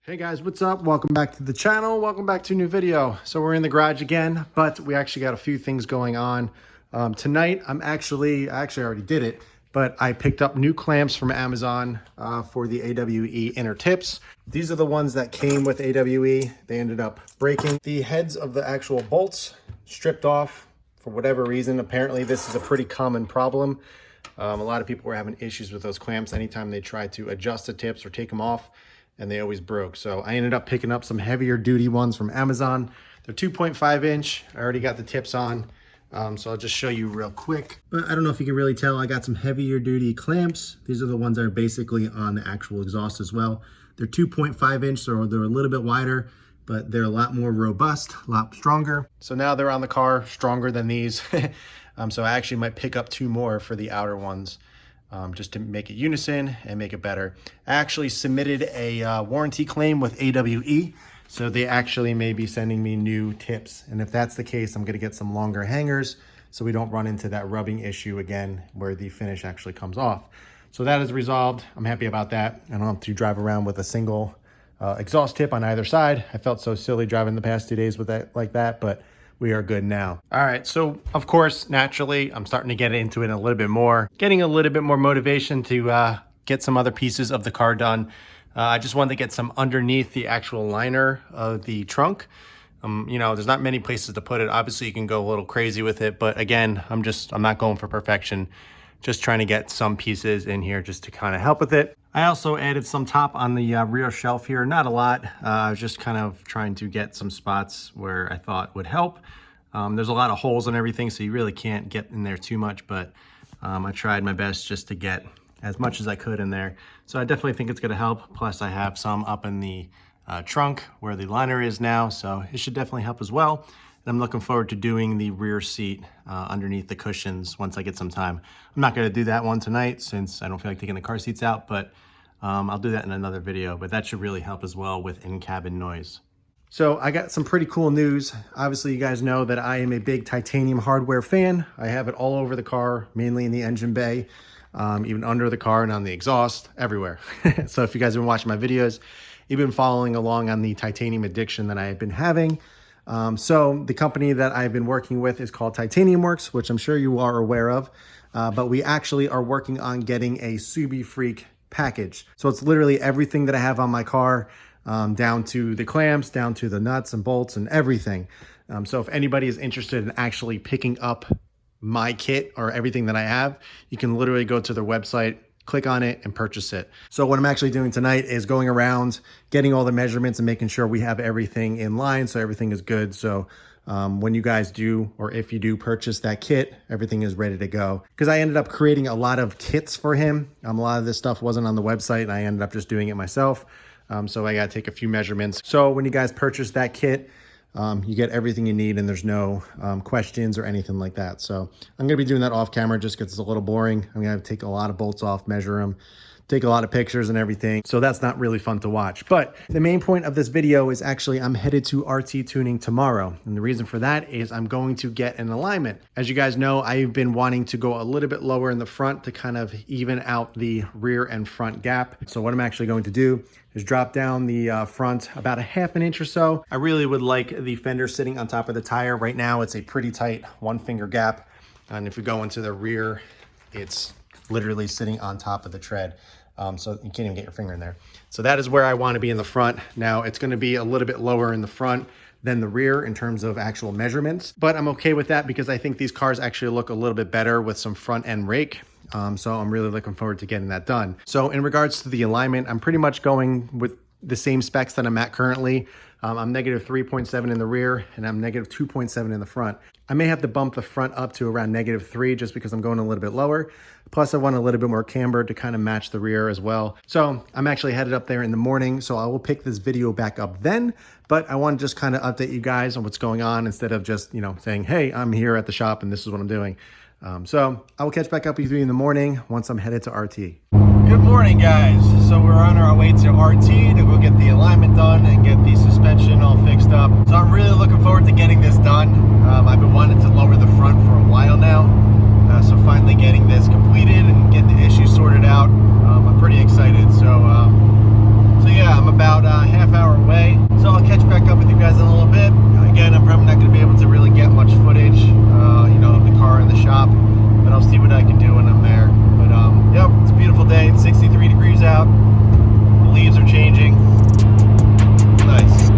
Hey guys, what's up? Welcome back to the channel. Welcome back to a new video. So we're in the garage again, but we actually got a few things going on. Tonight, I actually already did it, but I picked up new clamps from Amazon for the AWE inner tips. These are the ones that came with AWE. They ended up breaking. The heads of the actual bolts stripped off for whatever reason. Apparently this is a pretty common problem. A lot of people were having issues with those clamps anytime they tried to adjust the tips or take them off, and they always broke. So I ended up picking up some heavier duty ones from Amazon. They're 2.5 inch. I already got the tips on. So I'll just show you real quick. But I don't know if you can really tell, I got some heavier duty clamps. These are the ones that are basically on the actual exhaust as well. They're 2.5 inch, so they're a little bit wider, but they're a lot more robust, a lot stronger. So now they're on the car, stronger than these. So I actually might pick up two more for the outer ones. Just to make it unison and make it better. I actually submitted a warranty claim with AWE, so they actually may be sending me new tips. And if that's the case, I'm gonna get some longer hangers so we don't run into that rubbing issue again where the finish actually comes off. So that is resolved. I'm happy about that. I don't have to drive around with a single exhaust tip on either side. I felt so silly driving the past 2 days with that like that, but we are good now. All right, so of course, naturally, I'm starting to get into it a little bit more, getting a little bit more motivation to get some other pieces of the car done. I just wanted to get some underneath the actual liner of the trunk. You know, there's not many places to put it. Obviously, you can go a little crazy with it, but again, I'm not going for perfection. Just trying to get some pieces in here just to kind of help with it. I also added some top on the rear shelf here, not a lot. I was just kind of trying to get some spots where I thought would help. There's a lot of holes and everything, so you really can't get in there too much, but I tried my best just to get as much as I could in there. So I definitely think it's gonna help. Plus I have some up in the trunk where the liner is now, so it should definitely help as well. And I'm looking forward to doing the rear seat underneath the cushions once I get some time. I'm not gonna do that one tonight since I don't feel like taking the car seats out, but I'll do that in another video, but that should really help as well with in-cabin noise. So I got some pretty cool news. Obviously you guys know that I am a big titanium hardware fan. I have it all over the car, mainly in the engine bay, even under the car and on the exhaust, everywhere. So if you guys have been watching my videos, you've been following along on the titanium addiction that I've been having. So the company that I've been working with is called Titanium Works, which I'm sure you are aware of, but we actually are working on getting a Subi Freak package. So it's literally everything that I have on my car, down to the clamps, down to the nuts and bolts and everything. So if anybody is interested in actually picking up my kit or everything that I have, you can literally go to their website, click on it and purchase it. So what I'm actually doing tonight is going around, getting all the measurements and making sure we have everything in line so everything is good. So when you guys do, or if you do purchase that kit, everything is ready to go. Because I ended up creating a lot of kits for him. A lot of this stuff wasn't on the website and I ended up just doing it myself. So I got to take a few measurements. So when you guys purchase that kit, you get everything you need and there's no questions or anything like that. So I'm gonna be doing that off camera just because it's a little boring. I'm gonna take a lot of bolts off, measure them, take a lot of pictures and everything. So that's not really fun to watch. But the main point of this video is actually I'm headed to RT tuning tomorrow. And the reason for that is I'm going to get an alignment. As you guys know, I've been wanting to go a little bit lower in the front to kind of even out the rear and front gap. So what I'm actually going to do is drop down the front about 1/2 inch or so. I really would like the fender sitting on top of the tire. Right now it's a pretty tight 1-finger gap. And if we go into the rear, it's literally sitting on top of the tread. So you can't even get your finger in there. So that is where I want to be in the front. Now it's going to be a little bit lower in the front than the rear in terms of actual measurements, but I'm okay with that because I think these cars actually look a little bit better with some front end rake. So I'm really looking forward to getting that done. So in regards to the alignment, I'm pretty much going with the same specs that I'm at currently. I'm -3.7 in the rear and I'm -2.7 in the front. I may have to bump the front up to around -3 just because I'm going a little bit lower. Plus I want a little bit more camber to kind of match the rear as well. So I'm actually headed up there in the morning. So I will pick this video back up then, but I want to just kind of update you guys on what's going on instead of just, you know, saying, hey, I'm here at the shop and this is what I'm doing. So I will catch back up with you in the morning once I'm headed to RT. Good morning, guys. So we're on our way to RT to go get the alignment done and get the suspension all fixed up. So I'm really looking forward to getting this done. I've been wanting to lower the front for a while now. So finally getting this completed and getting the issues sorted out. I'm pretty excited. So yeah, I'm about about a half hour away. So I'll catch back up with you guys in a little bit. Again, I'm probably not going to be able to really get much footage, you know, of the car in the shop, but I'll see what I can do when I'm there. But yep, it's a beautiful day. It's 63 degrees out. The leaves are changing. It's nice.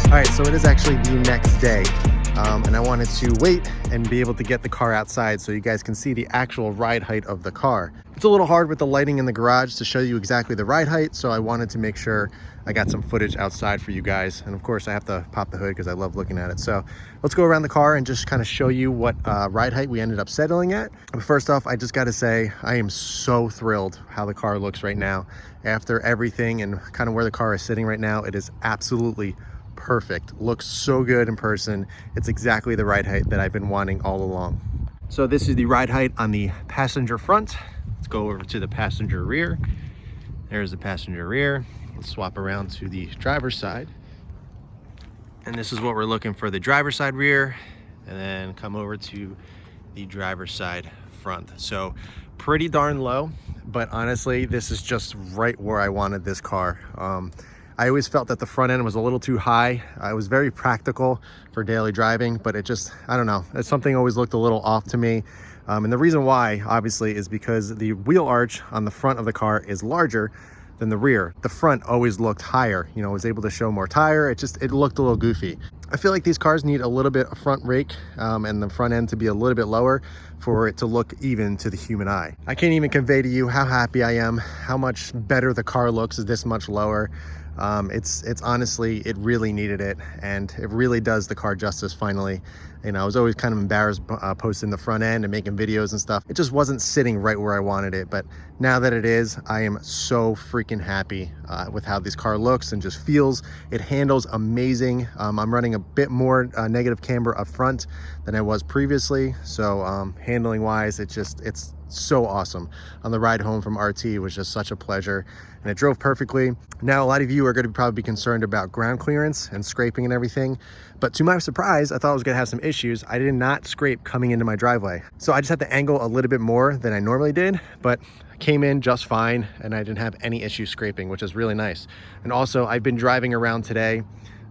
All right, so it is actually the next day, and I wanted to wait and be able to get the car outside so you guys can see the actual ride height of the car. It's a little hard with the lighting in the garage to show you exactly the ride height, so I wanted to make sure I got some footage outside for you guys. And of course, I have to pop the hood because I love looking at it. So let's go around the car and just kind of show you what ride height we ended up settling at. But first off, I just got to say, I am so thrilled how the car looks right now. After everything and kind of where the car is sitting right now, it is absolutely perfect. Looks so good in person. It's exactly the ride height that I've been wanting all along. So this is the ride height on the passenger front. Let's go over to the passenger rear. There's the passenger rear. Let's swap around to the driver's side. And this is what we're looking for the driver's side rear, and then come over to the driver's side front. So pretty darn low, but honestly, this is just right where I wanted this car. I always felt that the front end was a little too high. It was very practical for daily driving, but it just, I don't know, it's something always looked a little off to me. And the reason why, obviously, is because the wheel arch on the front of the car is larger than the rear. The front always looked higher, you know, was able to show more tire. It looked a little goofy. I feel like these cars need a little bit of front rake and the front end to be a little bit lower for it to look even to the human eye. I can't even convey to you how happy I am, how much better the car looks this much lower. It's honestly, it really needed it, and it really does the car justice finally. You know, I was always kind of embarrassed posting the front end and making videos and stuff. It just wasn't sitting right where I wanted it, but now that it is, I am so freaking happy with how this car looks and just feels. It handles amazing. I'm running a bit more negative camber up front than I was previously, so handling wise, it's so awesome. On the ride home from RT was just such a pleasure, and it drove perfectly. Now, a lot of you are going to probably be concerned about ground clearance and scraping and everything, but to my surprise, I thought I was going to have some issues. I did not scrape coming into my driveway, so I just had to angle a little bit more than I normally did, but came in just fine, and I didn't have any issues scraping, which is really nice. And also, I've been driving around today,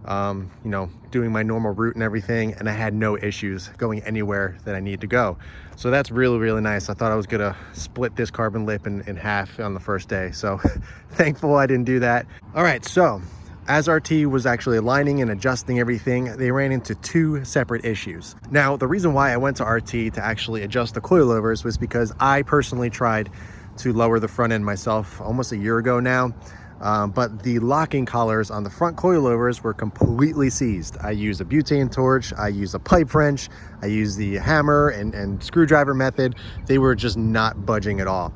you know, doing my normal route and everything, and I had no issues going anywhere that I need to go. So that's really, really nice. I thought I was gonna split this carbon lip in half on the first day, so thankful I didn't do that. All right, so as RT was actually aligning and adjusting everything, they ran into two separate issues. Now, the reason why I went to RT to actually adjust the coilovers was because I personally tried to lower the front end myself almost a year ago now. But the locking collars on the front coilovers were completely seized. I used a butane torch, I used a pipe wrench, I used the hammer and screwdriver method. They were just not budging at all.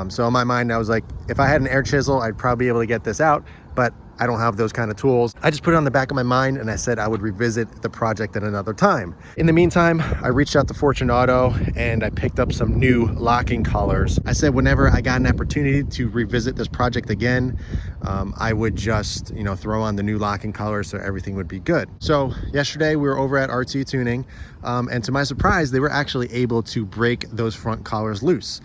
So in my mind, I was like, if I had an air chisel, I'd probably be able to get this out, but I don't have those kind of tools. I just put it on the back of my mind, and I said I would revisit the project at another time. In the meantime, I reached out to Fortune Auto and I picked up some new locking collars. I said whenever I got an opportunity to revisit this project again, I would just, you know, throw on the new locking collars so everything would be good. So yesterday we were over at RT Tuning, and to my surprise, they were actually able to break those front collars loose.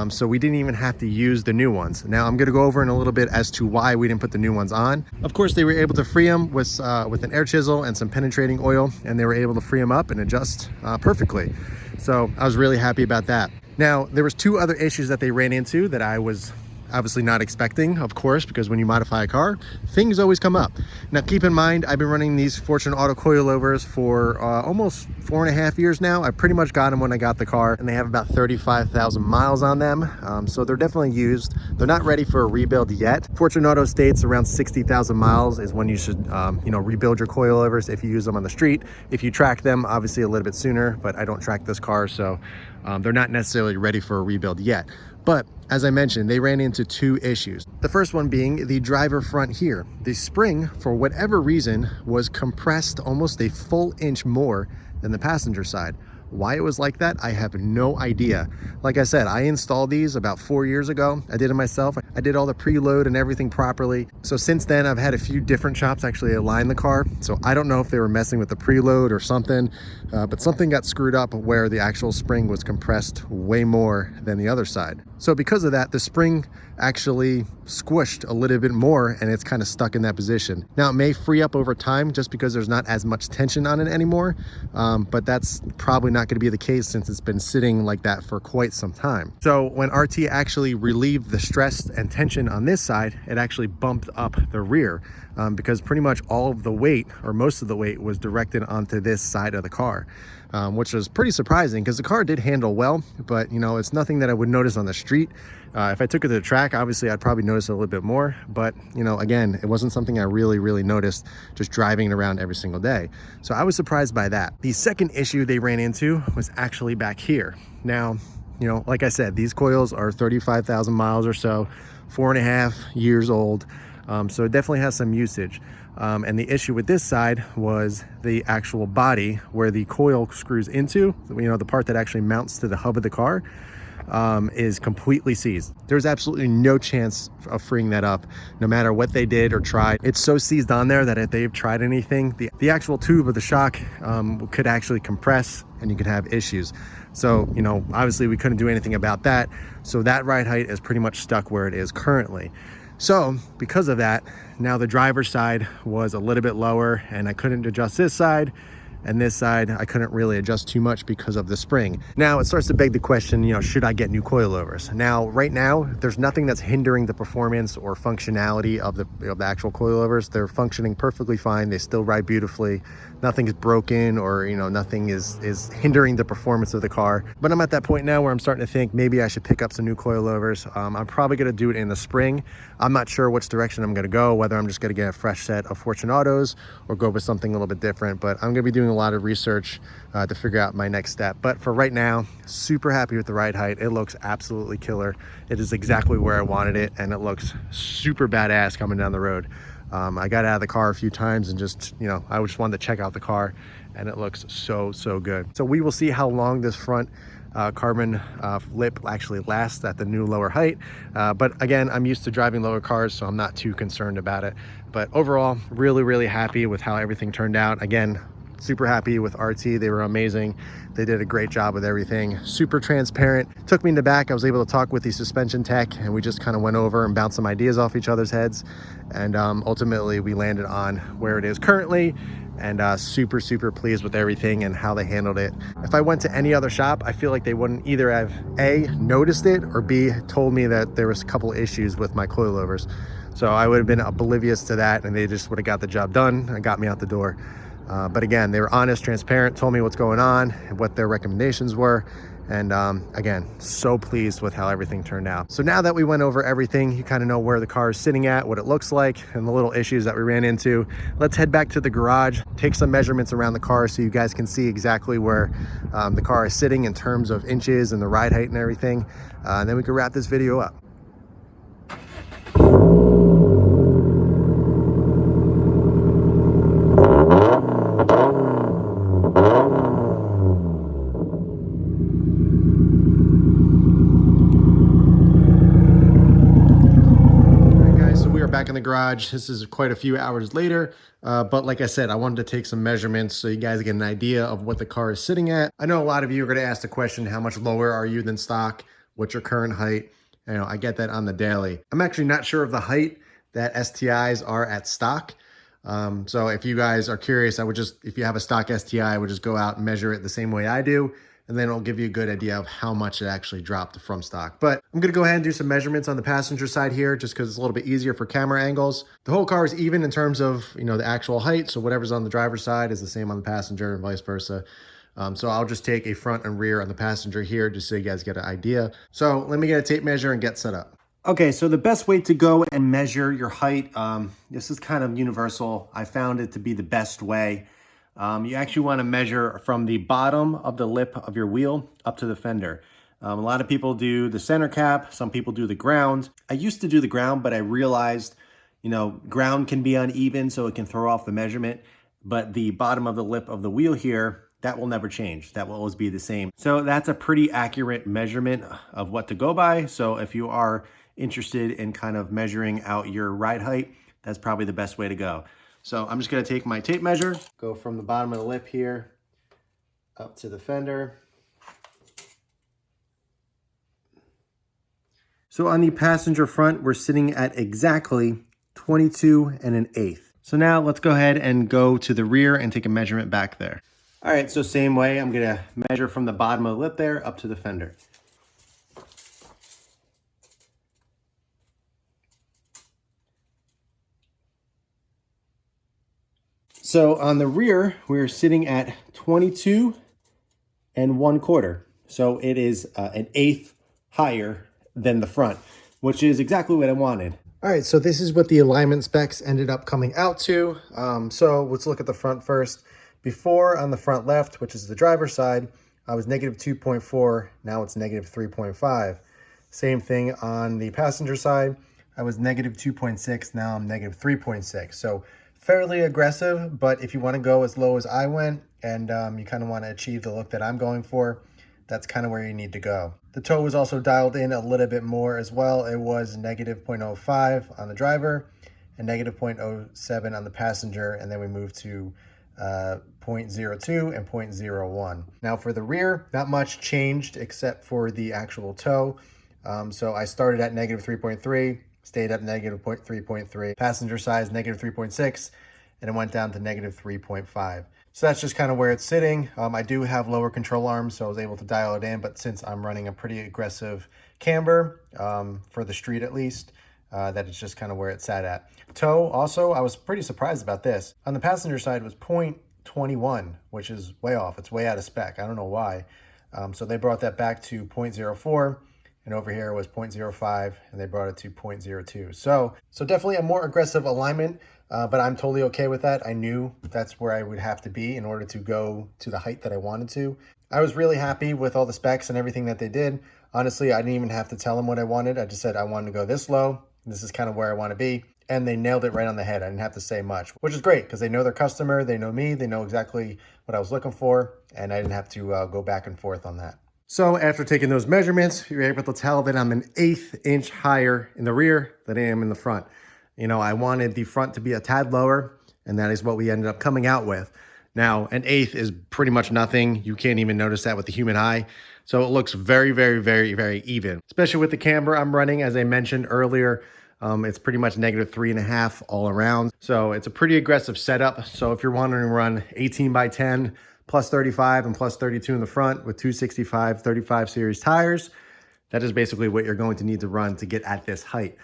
So we didn't even have to use the new ones. Now I'm going to go over in a little bit as to why we didn't put the new ones on. Of course, they were able to free them with an air chisel and some penetrating oil, and they were able to free them up and adjust perfectly. So I was really happy about that. Now, there was two other issues that they ran into that I was obviously not expecting, of course, because when you modify a car, things always come up. Now, keep in mind, I've been running these Fortune Auto coilovers for almost 4.5 years now. I pretty much got them when I got the car, and they have about 35,000 miles on them. So they're definitely used. They're not ready for a rebuild yet. Fortune Auto states around 60,000 miles is when you should, you know, rebuild your coilovers if you use them on the street. If you track them, obviously a little bit sooner, but I don't track this car, so they're not necessarily ready for a rebuild yet. But as I mentioned, they ran into two issues. The first one being the driver front here. The spring, for whatever reason, was compressed almost a full inch more than the passenger side. Why it was like that, I have no idea. Like I said, I installed these about 4 years ago. I did it myself. I did all the preload and everything properly. So since then, I've had a few different shops actually align the car. So I don't know if they were messing with the preload or something, but something got screwed up where the actual spring was compressed way more than the other side. So because of that, the spring actually squished a little bit more and it's kind of stuck in that position. Now it may free up over time just because there's not as much tension on it anymore, but that's probably not going to be the case since it's been sitting like that for quite some time. So when RT actually relieved the stress and tension on this side, it actually bumped up the rear because pretty much all of the weight, or most of the weight, was directed onto this side of the car. Which was pretty surprising because the car did handle well, but you know, it's nothing that I would notice on the street. If I took it to the track, obviously I'd probably notice it a little bit more, but you know, again, it wasn't something I really noticed just driving it around every single day. So I was surprised by that. The second issue they ran into was actually back here. Now, you know, like I said, these coils are 35,000 miles or so, 4.5 years old. So it definitely has some usage. And the issue with this side was the actual body where the coil screws into, you know, the part that actually mounts to the hub of the car, is completely seized. There's absolutely no chance of freeing that up, no matter what they did or tried. It's so seized on there that if they've tried anything, the actual tube of the shock could actually compress and you could have issues. So, you know, obviously we couldn't do anything about that. So that ride height is pretty much stuck where it is currently. So because of that, now the driver's side was a little bit lower and I couldn't adjust this side, and this side I couldn't really adjust too much because of the spring. Now it starts to beg the question, you know, should I get new coilovers? Now, right now, there's nothing that's hindering the performance or functionality of the actual coilovers. They're functioning perfectly fine. They still ride beautifully. Nothing is broken, or, you know, nothing is hindering the performance of the car. But I'm at that point now where I'm starting to think maybe I should pick up some new coilovers. I'm probably gonna do it in the spring. I'm not sure which direction I'm gonna go, whether I'm just gonna get a fresh set of Fortune Autos or go with something a little bit different, but I'm gonna be doing a lot of research to figure out my next step. But for right now, super happy with the ride height. It looks absolutely killer. It is exactly where I wanted it, and it looks super badass coming down the road. I got out of the car a few times and just, you know, I just wanted to check out the car, and it looks so good. So we will see how long this front carbon lip actually lasts at the new lower height. But again, I'm used to driving lower cars, so I'm not too concerned about it. But overall, really happy with how everything turned out. Again, super happy with RT. They were amazing. They did a great job with everything. Super transparent. Took me in the back. I was able to talk with the suspension tech, and we just kind of went over and bounced some ideas off each other's heads. And ultimately, we landed on where it is currently, and super pleased with everything and how they handled it. If I went to any other shop, I feel like they wouldn't either have A, noticed it, or B, told me that there was a couple issues with my coilovers. So I would have been oblivious to that, and they just would have got the job done and got me out the door. But again, they were honest, transparent, told me what's going on and what their recommendations were. And again, so pleased with how everything turned out. So now that we went over everything, you kind of know where the car is sitting at, what it looks like, and the little issues that we ran into. Let's head back to the garage, take some measurements around the car so you guys can see exactly where the car is sitting in terms of inches and the ride height and everything. And then we can wrap this video up. Back in the garage. This is quite a few hours later, but like I said, I wanted to take some measurements so you guys get an idea of what the car is sitting at. I know a lot of you are going to ask the question, how much lower are you than stock? What's your current height? You know, I get that on the daily. I'm actually not sure of the height that STIs are at stock. So if you guys are curious, I would just, if you have a stock STI, I would just go out and measure it the same way I do, and then it'll give you a good idea of how much it actually dropped from stock. But I'm gonna go ahead and do some measurements on the passenger side here, just because it's a little bit easier for camera angles. The whole car is even in terms of, you know, the actual height, so whatever's on the driver's side is the same on the passenger and vice versa. So I'll just take a front and rear on the passenger here, just so you guys get an idea. So let me get a tape measure and get set up. Okay, so the best way to go and measure your height, this is kind of universal. I found it to be the best way. You actually want to measure from the bottom of the lip of your wheel up to the fender. A lot of people do the center cap. Some people do the ground. I used to do the ground, but I realized, you know, ground can be uneven, so it can throw off the measurement. But the bottom of the lip of the wheel here that will never change. That will always be the same. So that's a pretty accurate measurement of what to go by. So if you are interested in kind of measuring out your ride height, that's probably the best way to go. So I'm just gonna take my tape measure, go from the bottom of the lip here up to the fender. So on the passenger front, we're sitting at exactly 22 1/8. So now let's go ahead and go to the rear and take a measurement back there. All right, so same way, I'm gonna measure from the bottom of the lip there up to the fender. So on the rear, we're sitting at 22 1/4. So it is an eighth higher than the front, which is exactly what I wanted. All right, so this is what the alignment specs ended up coming out to. So let's look at the front first. Before on the front left, which is the driver's side, I was negative 2.4, now it's negative 3.5. Same thing on the passenger side, I was negative 2.6, now I'm negative 3.6. So fairly aggressive, but if you want to go as low as I went and you kind of want to achieve the look that I'm going for, that's kind of where you need to go. The toe was also dialed in a little bit more as well. It was negative 0.05 on the driver and negative 0.07 on the passenger, and then we moved to 0.02 and 0.01. Now for the rear, not much changed except for the actual toe. So I started at negative 3.3, stayed at negative 3.3, passenger size negative 3.6, and it went down to negative 3.5. So that's just kind of where it's sitting. I do have lower control arms, so I was able to dial it in, but since I'm running a pretty aggressive camber, for the street at least, that is just kind of where it sat at. Toe, also, I was pretty surprised about this. On the passenger side, it was 0.21, which is way off. It's way out of spec. I don't know why. So they brought that back to 0.04, and over here it was 0.05, and they brought it to 0.02. So definitely a more aggressive alignment, but I'm totally okay with that. I knew that's where I would have to be in order to go to the height that I wanted to. I was really happy with all the specs and everything that they did. Honestly, I didn't even have to tell them what I wanted. I just said I wanted to go this low. This is kind of where I want to be. And they nailed it right on the head. I didn't have to say much, which is great because they know their customer, they know me, they know exactly what I was looking for, and I didn't have to go back and forth on that. So after taking those measurements, you're able to tell that I'm an 1/8 inch higher in the rear than I am in the front. You know, I wanted the front to be a tad lower, and that is what we ended up coming out with. Now, an 1/8 is pretty much nothing. You can't even notice that with the human eye. So it looks very, very, very, very even, especially with the camber I'm running. As I mentioned earlier, it's pretty much negative 3.5 all around. So it's a pretty aggressive setup. So if you're wanting to run 18x10 plus 35 and plus 32 in the front with 265 35 series tires, that is basically what you're going to need to run to get at this height.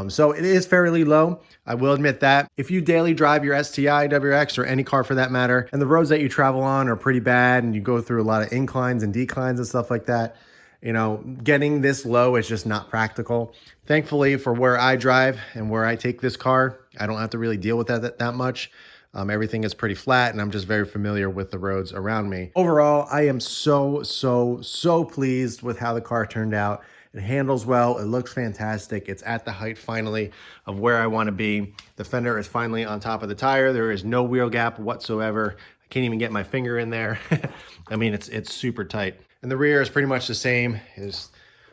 So it is fairly low. I will admit that. If you daily drive your STI, WX, or any car for that matter, and the roads that you travel on are pretty bad and you go through a lot of inclines and declines and stuff like that, you know, getting this low is just not practical. Thankfully, for where I drive and where I take this car, I don't have to really deal with that much. Everything is pretty flat, and I'm just very familiar with the roads around me. Overall, I am so pleased with how the car turned out. It handles well. It looks fantastic. It's at the height finally of where I want to be. The fender is finally on top of the tire. There is no wheel gap whatsoever. I can't even get my finger in there. I mean, it's super tight. And the rear is pretty much the same. It's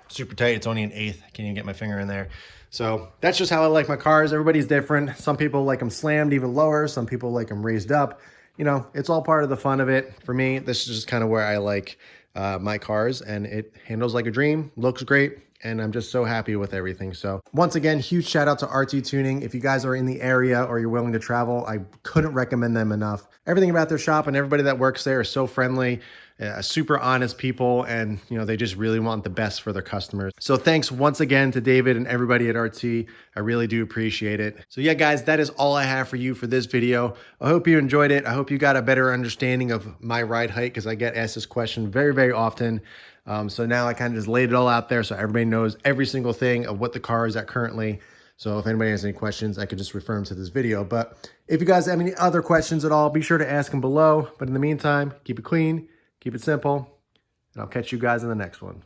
super tight. It's only an 1/8. I can't even get my finger in there. So that's just how I like my cars. Everybody's different. Some people like them slammed even lower. Some people like them raised up. You know, it's all part of the fun of it. For me, this is just kind of where I like my cars, and it handles like a dream, looks great, and I'm just so happy with everything. So once again, huge shout out to RT Tuning. If you guys are in the area or you're willing to travel, I couldn't recommend them enough. Everything about their shop and everybody that works there is so friendly, super honest people, and you know, they just really want the best for their customers. So thanks once again to David and everybody at RT. I really do appreciate it. So yeah, guys, that is all I have for you for this video. I hope you enjoyed it. I hope you got a better understanding of my ride height, because I get asked this question very often. So now I kind of just laid it all out there so everybody knows every single thing of what the car is at currently. So if anybody has any questions, I could just refer them to this video. But if you guys have any other questions at all, be sure to ask them below. But in the meantime, keep it clean, keep it simple, and I'll catch you guys in the next one.